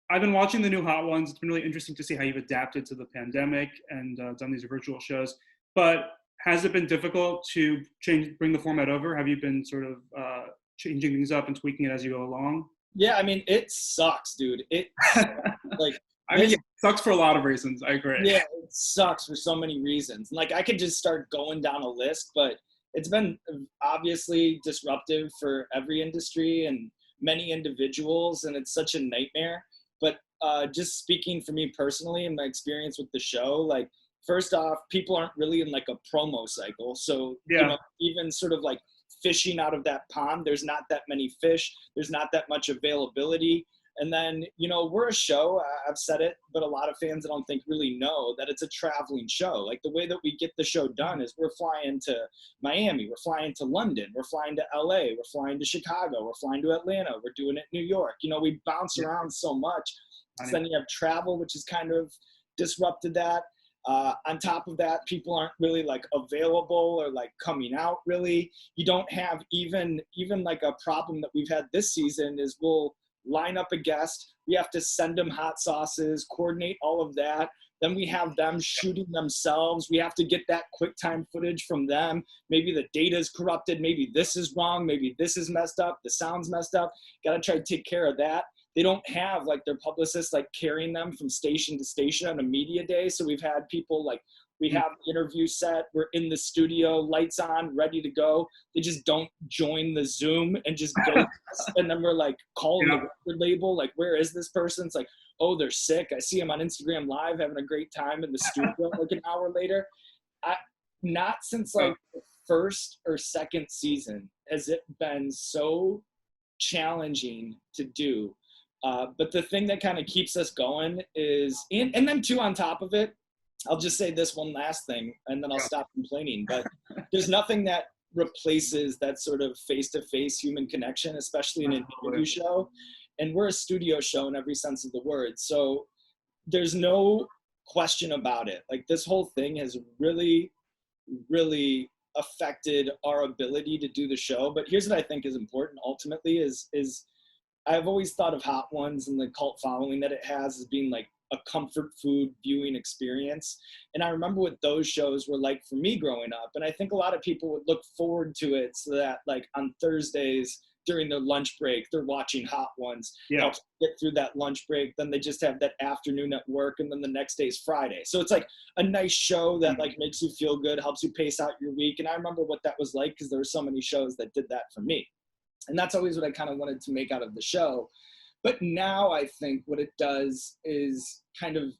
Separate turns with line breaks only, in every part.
I've been watching the new Hot Ones. It's been really interesting to see how you've adapted to the pandemic and done these virtual shows. But has it been difficult to bring the format over? Have you been sort of changing things up and tweaking it as you go along?
Yeah, I mean, it sucks, dude. It like
I mean,
this
yeah, it sucks for a lot of reasons. I agree.
Yeah, it sucks for so many reasons. Like I could just start going down a list, but it's been obviously disruptive for every industry and many individuals, and it's such a nightmare. But just speaking for me personally and my experience with the show, like first off, people aren't really in like a promo cycle. So,
Yeah.
even sort of like fishing out of that pond, there's not that many fish, there's not that much availability. And then, we're a show, I've said it, but a lot of fans I don't think really know that it's a traveling show. Like the way that we get the show done is we're flying to Miami, we're flying to London, we're flying to LA, we're flying to Chicago, we're flying to Atlanta, we're doing it in New York. We bounce around so much. So then you have travel, which has kind of disrupted that. On top of that, people aren't really like available or like coming out really. You don't have even like a problem that we've had this season is we'll line up a guest, we have to send them hot sauces, coordinate all of that. Then we have them shooting themselves. We have to get that QuickTime footage from them. Maybe the data is corrupted. Maybe this is wrong. Maybe this is messed up. The sound's messed up. Got to try to take care of that. They don't have like their publicists like carrying them from station to station on a media day. So we've had people like, we have the interview set, we're in the studio, lights on, ready to go. They just don't join the Zoom and just go. And then we're like calling the record label, like, where is this person? It's like, oh, they're sick. I see them on Instagram Live having a great time in the studio like an hour later. Not since like the first or second season has it been so challenging to do. But the thing that kind of keeps us going is, and then too on top of it, I'll just say this one last thing and then I'll stop complaining, but there's nothing that replaces that sort of face-to-face human connection, especially in an interview show. And we're a studio show in every sense of the word. So there's no question about it. Like this whole thing has really, really affected our ability to do the show. But here's what I think is important ultimately is I've always thought of Hot Ones and the cult following that it has as being like a comfort food viewing experience. And I remember what those shows were like for me growing up. And I think a lot of people would look forward to it so that like on Thursdays during their lunch break, they're watching Hot Ones, help get through that lunch break. Then they just have that afternoon at work. And then the next day is Friday. So it's like a nice show that like makes you feel good, helps you pace out your week. And I remember what that was like because there were so many shows that did that for me. And that's always what I kind of wanted to make out of the show. But now I think what it does is kind of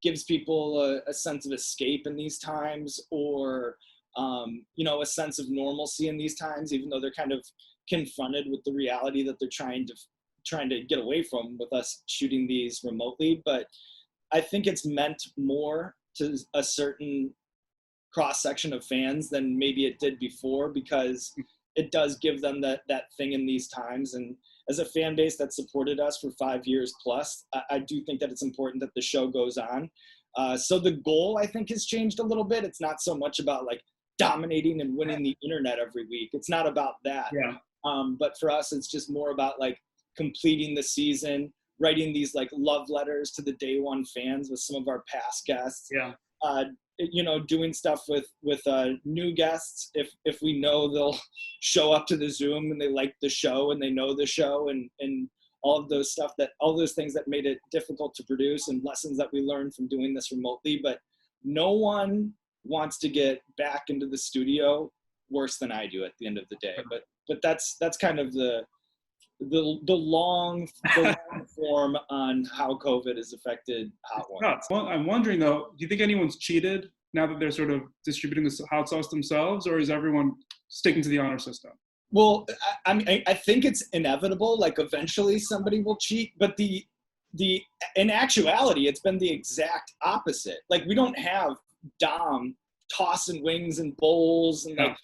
gives people a sense of escape in these times or, a sense of normalcy in these times, even though they're kind of confronted with the reality that they're trying to get away from with us shooting these remotely. But I think it's meant more to a certain cross-section of fans than maybe it did before because it does give them that thing in these times. And as a fan base that supported us for 5 years plus, I do think that it's important that the show goes on. So the goal, I think, has changed a little bit. It's not so much about like dominating and winning the internet every week. It's not about that. Yeah. But for us, it's just more about like completing the season, writing these like love letters to the day one fans with some of our past guests. Yeah. Doing stuff with new guests if we know they'll show up to the Zoom and they like the show and they know the show and all of those things that made it difficult to produce and lessons that we learned from doing this remotely. But no one wants to get back into the studio worse than I do at the end of the day. But that's kind of the long form on how COVID has affected Hot Ones.
Well, I'm wondering though, do you think anyone's cheated now that they're sort of distributing the hot sauce themselves, or is everyone sticking to the honor system?
Well, I mean, I think it's inevitable. Like eventually somebody will cheat, but in actuality, it's been the exact opposite. Like we don't have Dom tossing wings and bowls and like,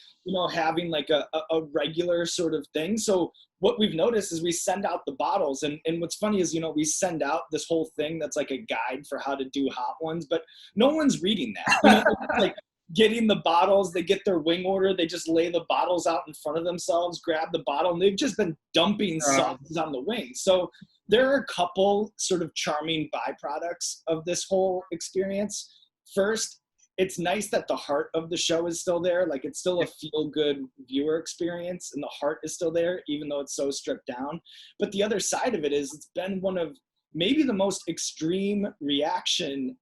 having like a regular sort of thing. So what we've noticed is we send out the bottles and what's funny is, we send out this whole thing that's like a guide for how to do Hot Ones, but no one's reading that. Like getting the bottles, they get their wing order, they just lay the bottles out in front of themselves, grab the bottle, and they've just been dumping sauces on the wings. So there are a couple sort of charming byproducts of this whole experience. First, it's nice that the heart of the show is still there. Like, it's still a feel-good viewer experience, and the heart is still there, even though it's so stripped down. But the other side of it is, it's been one of maybe the most extreme reaction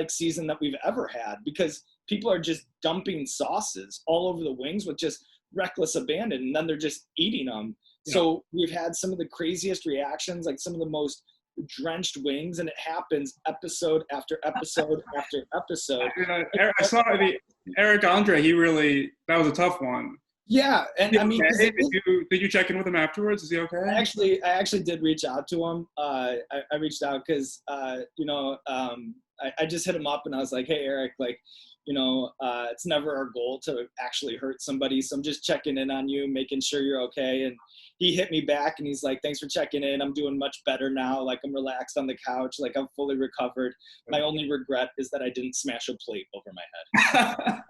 season that we've ever had, because people are just dumping sauces all over the wings with just reckless abandon, and then they're just eating them. Yeah. So we've had some of the craziest reactions, like some of the most drenched wings, and it happens episode after episode after episode.
I saw Eric Andre. That was a tough one.
Yeah, and I mean,
okay? Did you check in with him afterwards? Is he okay?
I actually did reach out to him. I reached out because I just hit him up and I was like, hey Eric, like, it's never our goal to actually hurt somebody, so I'm just checking in on you, making sure you're okay. And he hit me back and he's like, thanks for checking in. I'm doing much better now. Like, I'm relaxed on the couch. Like, I'm fully recovered. My only regret is that I didn't smash a plate over my head.